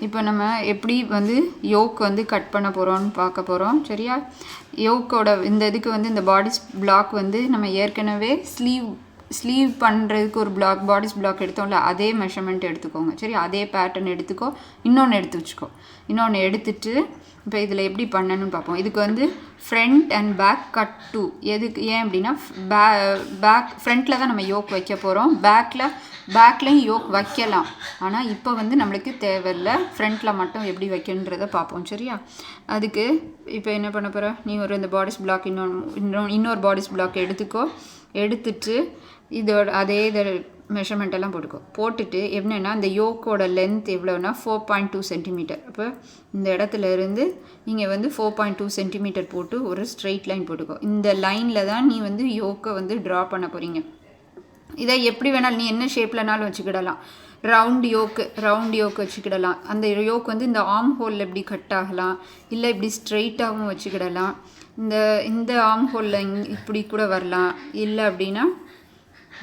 இப்போ நம்ம எப்படி வந்து யோக் வந்து கட் பண்ண போகிறோம்னு பார்க்க போகிறோம். சரியா? யோக்கோட இந்த இதுக்கு வந்து இந்த பாடிஸ் பிளாக் வந்து நம்ம ஏற்கனவே ஸ்லீவ் பண்ணுறதுக்கு ஒரு பாடிஸ் பிளாக் எடுத்தோம்ல, அதே மெஷர்மெண்ட் எடுத்துக்கோங்க. சரி, அதே பேட்டர்ன் எடுத்துக்கோ. இன்னொன்று எடுத்து வச்சுக்கோ. இன்னொன்று எடுத்துட்டு இப்போ இதில் எப்படி பண்ணணும்னு பார்ப்போம். இதுக்கு வந்து front and back cut to. எதுக்கு ஏன் அப்படின்னா ஃப்ரண்ட்டில் தான் நம்ம யோக் வைக்க போகிறோம். பேக்லேயும் யோக் வைக்கலாம். ஆனால் இப்போ வந்து நம்மளுக்கு தேவையில்லை. ஃப்ரண்ட்டில் மட்டும் எப்படி வைக்கணுன்றதை பார்ப்போம். சரியா? அதுக்கு இப்போ என்ன பண்ண போகிற, நீ இந்த பாடிஸ் பிளாக் இன்னொரு பாடிஸ் பிளாக் எடுத்துக்கோ. எடுத்துட்டு இதோட அதே மெஷர்மெண்ட் எல்லாம் போட்டுட்டு என்னென்னா இந்த யோக்கோட லென்த் எவ்வளோன்னா 4.2 சென்டிமீட்டர். அப்போ இந்த இடத்துல இருந்து நீங்கள் வந்து 4.2 சென்டிமீட்டர் போட்டு ஒரு ஸ்ட்ரெயிட் லைன் போட்டுக்கோ. இந்த லைனில் தான் நீ வந்து யோக்கை வந்து ட்ரா பண்ண போகிறீங்க. இதை எப்படி வேணாலும் நீ என்ன ஷேப்லனாலும் வச்சுக்கிடலாம். Round yoke வச்சுக்கிடலாம். அந்த யோக் வந்து இந்த ஆர்ம் ஹோலில் இப்படி கட் ஆகலாம், இல்லை இப்படி ஸ்ட்ரெயிட்டாகவும் வச்சுக்கிடலாம். இந்த ஆர்ம் ஹோலில் இப்படி கூட வரலாம், இல்லை அப்படின்னா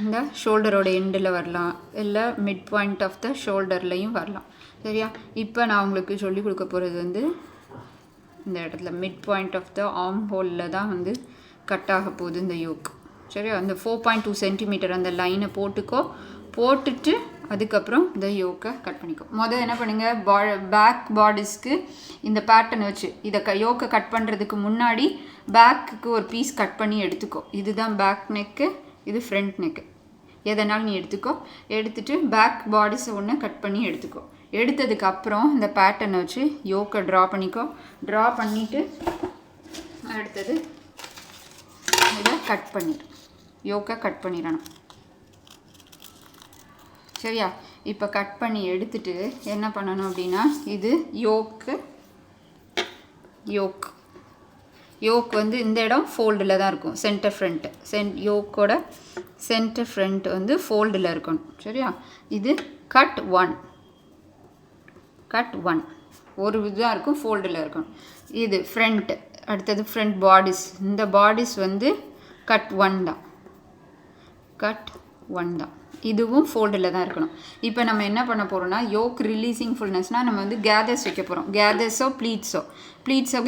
இந்த ஷோல்டரோட எண்டில் வரலாம், இல்லை மிட் பாயிண்ட் ஆஃப் த ஷோல்டர்லையும் வரலாம். சரியா? இப்போ நான் உங்களுக்கு சொல்லிக் கொடுக்க போகிறது வந்து இந்த இடத்துல mid point of the arm ஹோலில் தான் வந்து கட் ஆக போகுது இந்த யோக். சரியா? அந்த 4.2 சென்டிமீட்டர் அந்த லைனை போட்டுட்டு அதுக்கப்புறம் இந்த யோக்கை கட் பண்ணிக்கோ. முதல் என்ன பண்ணுங்கள், பேக் பாடிஸ்க்கு இந்த பேட்டர்ன் வச்சு இதை யோக்கை கட் பண்ணுறதுக்கு முன்னாடி பேக்குக்கு ஒரு பீஸ் கட் பண்ணி எடுத்துக்கோ. இதுதான் பேக் நெக்கு, இது ஃப்ரண்ட் நெக்கு. எதனாலும் நீ எடுத்துக்கோ. எடுத்துட்டு பேக் பாடிஸை ஒன்று கட் பண்ணி எடுத்துக்கோ. எடுத்ததுக்கு அப்புறம் இந்த பேட்டர்னை வச்சு யோக்கை ட்ரா பண்ணிக்கோ. ட்ரா பண்ணிவிட்டு அடுத்தது இதை யோக்கை கட் பண்ணிடணும். சரியா? இப்போ கட் பண்ணி எடுத்துட்டு என்ன பண்ணணும் அப்படின்னா, இது யோக் வந்து இந்த இடம் ஃபோல்டில் தான் இருக்கும். யோக்கோட சென்டர் ஃப்ரண்ட் வந்து ஃபோல்டில் இருக்கணும். சரியா? இது கட் ஒன் ஒரு இதாக இருக்கும், ஃபோல்டில் இருக்கணும். இது ஃப்ரண்ட். அடுத்தது ஃப்ரண்ட் பாடிஸ். இந்த பாடிஸ் வந்து கட் ஒன் தான். இதுவும் ஃபோல்டில் தான் இருக்கணும். இப்போ நம்ம என்ன பண்ண போகிறோம்னா, யோக் ரிலீஸிங் ஃபுல்னஸ்னால் நம்ம வந்து கேதர்ஸ் வைக்க போகிறோம்.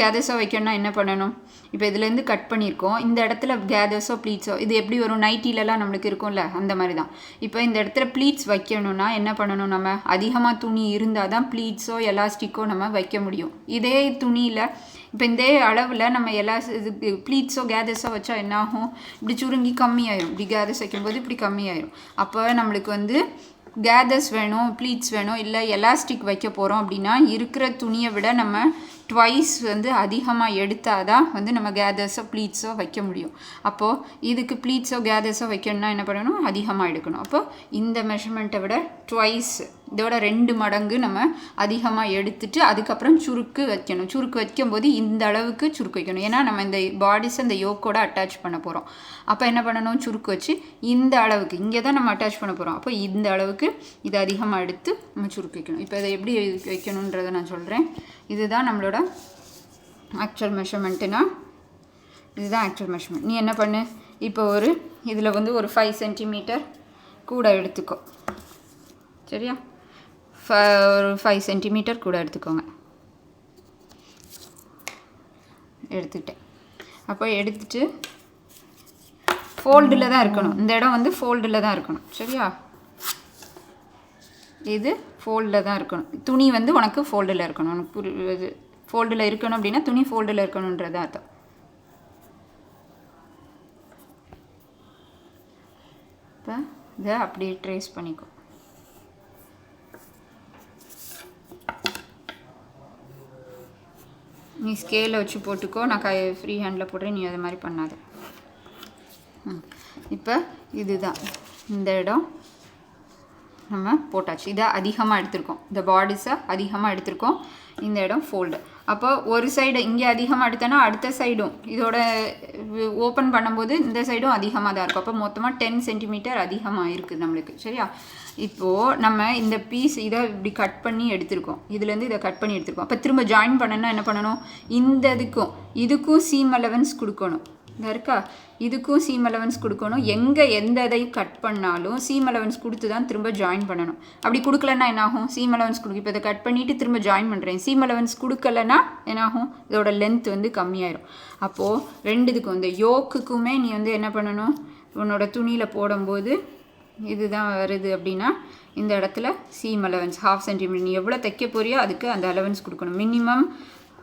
கேதர்ஸோ வைக்கணும்னா என்ன பண்ணணும், இப்போ இதுலேருந்து கட் பண்ணியிருக்கோம். இந்த இடத்துல கேதர்ஸோ ப்ளீட்ஸோ இது எப்படி வரும், நைட்டிலலாம் நம்மளுக்கு இருக்கும்ல, அந்த மாதிரி தான். இப்போ இந்த இடத்துல ப்ளீட்ஸ் வைக்கணும்னா என்ன பண்ணணும், நம்ம அதிகமாக துணி இருந்தால் தான் ப்ளீட்ஸோ எலாஸ்டிக்கோ நம்ம வைக்க முடியும். இதே துணியில் இப்போ இந்த அளவில் நம்ம ப்ளீட்ஸோ கேதர்ஸோ வச்சா என்னாகும், இப்படி சுருங்கி கம்மியாயிரும். இப்படி கேதர்ஸ் வைக்கும்போது இப்படி கம்மியாயிரும். அப்போ நம்மளுக்கு வந்து கேதர்ஸ் வேணும், ப்ளீட்ஸ் வேணும், இல்லை எலாஸ்டிக் வைக்க போகிறோம் அப்படின்னா இருக்கிற துணியை விட நம்ம ட்வைஸ் வந்து அதிகமாக எடுத்தால் தான் வந்து நம்ம கேதர்ஸோ ப்ளீட்ஸோ வைக்க முடியும். அப்போது இதுக்கு ப்ளீட்ஸோ கேதர்ஸோ வைக்கணும்னா என்ன பண்ணணும், அதிகமாக எடுக்கணும். அப்போது இந்த மெஷர்மெண்ட்டை விட ட்வைஸ், இதோட 2 மடங்கு நம்ம அதிகமாக எடுத்துட்டு அதுக்கப்புறம் சுருக்கு வைக்கணும். சுருக்கு வைக்கும்போது இந்த அளவுக்கு சுருக்கு வைக்கணும். ஏன்னா நம்ம இந்த பாடிஸ் அந்த யோக்கோட அட்டாச் பண்ண போகிறோம். அப்போ என்ன பண்ணணும், சுருக்கு வச்சு இந்த அளவுக்கு இங்கே தான் நம்ம அட்டாச் பண்ண போகிறோம். அப்போ இந்த அளவுக்கு இதை அதிகமாக எடுத்து நம்ம சுருக்கு வைக்கணும். இப்போ இதை எப்படி வைக்கணுன்றதை நான் சொல்கிறேன். இதுதான் நம்மளோட ஆக்சுவல் மெஷர்மெண்ட்டுனா, இதுதான் ஆக்சுவல் மெஷர்மெண்ட். நீ என்ன பண்ணு, இப்போ இதில் வந்து ஒரு 5 சென்டிமீட்டர் கூட எடுத்துக்கோ. சரியா? ஒரு 5 சென்டிமீட்டர் கூட எடுத்துக்கோங்க. எடுத்துக்கிட்டேன். அப்போ எடுத்துட்டு ஃபோல்டில் தான் இருக்கணும். இந்த இடம் வந்து ஃபோல்டில் தான் இருக்கணும். சரியா? இது ஃபோல்டில் தான் இருக்கணும். துணி வந்து உனக்கு ஃபோல்டில் இருக்கணும். உனக்கு ஃபோல்டில் இருக்கணும் அப்படின்னா துணி ஃபோல்டில் இருக்கணுன்றது அர்த்தம். இப்போ இதை அப்படியே ட்ரேஸ் பண்ணிக்கோ. நீ ஸ்கேலை வச்சு போட்டுக்கோ. நான் ஃப்ரீ ஹேண்டில் போடுறேன், நீ அது மாதிரி பண்ணாத. இப்போ இதுதான் இந்த இடம் நம்ம போட்டாச்சு. இதை அதிகமாக எடுத்திருக்கோம், இந்த பாடிஸை அதிகமாக எடுத்திருக்கோம். இந்த இடம் ஃபோல்டு. அப்போ ஒரு சைடு இங்கே அதிகமாக எடுத்தோன்னா அடுத்த சைடும் இதோட ஓப்பன் பண்ணும்போது இந்த சைடும் அதிகமாக தான் இருக்கும். அப்போ மொத்தமாக 10 சென்டிமீட்டர் அதிகமாக இருக்குது நம்மளுக்கு. சரியா? இப்போது நம்ம இந்த பீஸ் இதை இப்படி கட் பண்ணி எடுத்திருக்கோம். இதுலேருந்து இதை கட் பண்ணி எடுத்திருக்கோம். அப்போ திரும்ப ஜாயின் பண்ணணும்னா என்ன பண்ணணும், இதுக்கும் சீம் அலவன்ஸ் கொடுக்கணும். இந்த இருக்கா, இதுக்கும் சீம் அலவன்ஸ் கொடுக்கணும். எங்கே எந்த இதையும் கட் பண்ணாலும் சீம் அலவன்ஸ் கொடுத்து தான் திரும்ப ஜாயின் பண்ணணும். அப்படி கொடுக்கலன்னா என்னாகும், சீம் அலவன்ஸ் கொடுக்கும். இப்போ இதை கட் பண்ணிவிட்டு திரும்ப ஜாயின் பண்ணுறேன், சீம் அலவன்ஸ் கொடுக்கலன்னா என்னாகும், இதோட லென்த் வந்து கம்மியாயிரும். அப்போது ரெண்டுத்துக்கும் இந்த யோக்குக்குமே நீ வந்து என்ன பண்ணணும், உன்னோட துணியில் போடும்போது இதுதான் வருது அப்படின்னா இந்த இடத்துல சீம் அலவன்ஸ் 1/2 சென்டிமீட்டர், நீ எவ்வளோ தைக்க போறியோ அதுக்கு அந்த அலவன்ஸ் கொடுக்கணும். மினிமம்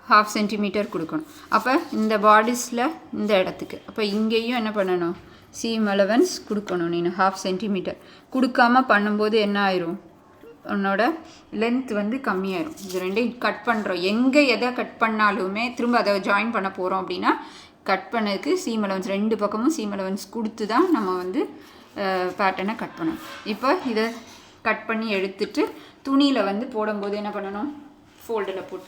1/2 சென்டிமீட்டர் கொடுக்கணும். அப்போ இந்த பாடிஸில் இந்த இடத்துக்கு அப்போ இங்கேயும் என்ன பண்ணணும், சீம் அலவன்ஸ் கொடுக்கணும். நீ 1/2 சென்டிமீட்டர் கொடுக்காம பண்ணும்போது என்ன ஆயிரும், உன்னோட லென்த் வந்து கம்மியாயிரும். இது ரெண்டையும் கட் பண்ணுறோம், எங்கே எதை கட் பண்ணாலுமே திரும்ப அதை ஜாயின் பண்ண போகிறோம் அப்படின்னா கட் பண்ணதுக்கு சீம் அலவன்ஸ் 2 பக்கமும் சீம் அலவன்ஸ் கொடுத்து தான் நம்ம வந்து பேட்டர்னை கட் பண்ணணும். இப்போ இதை கட் பண்ணி எடுத்துட்டு துணியில் வந்து போடும்போது என்ன பண்ணணும், ஃபோல்டில் போட்டு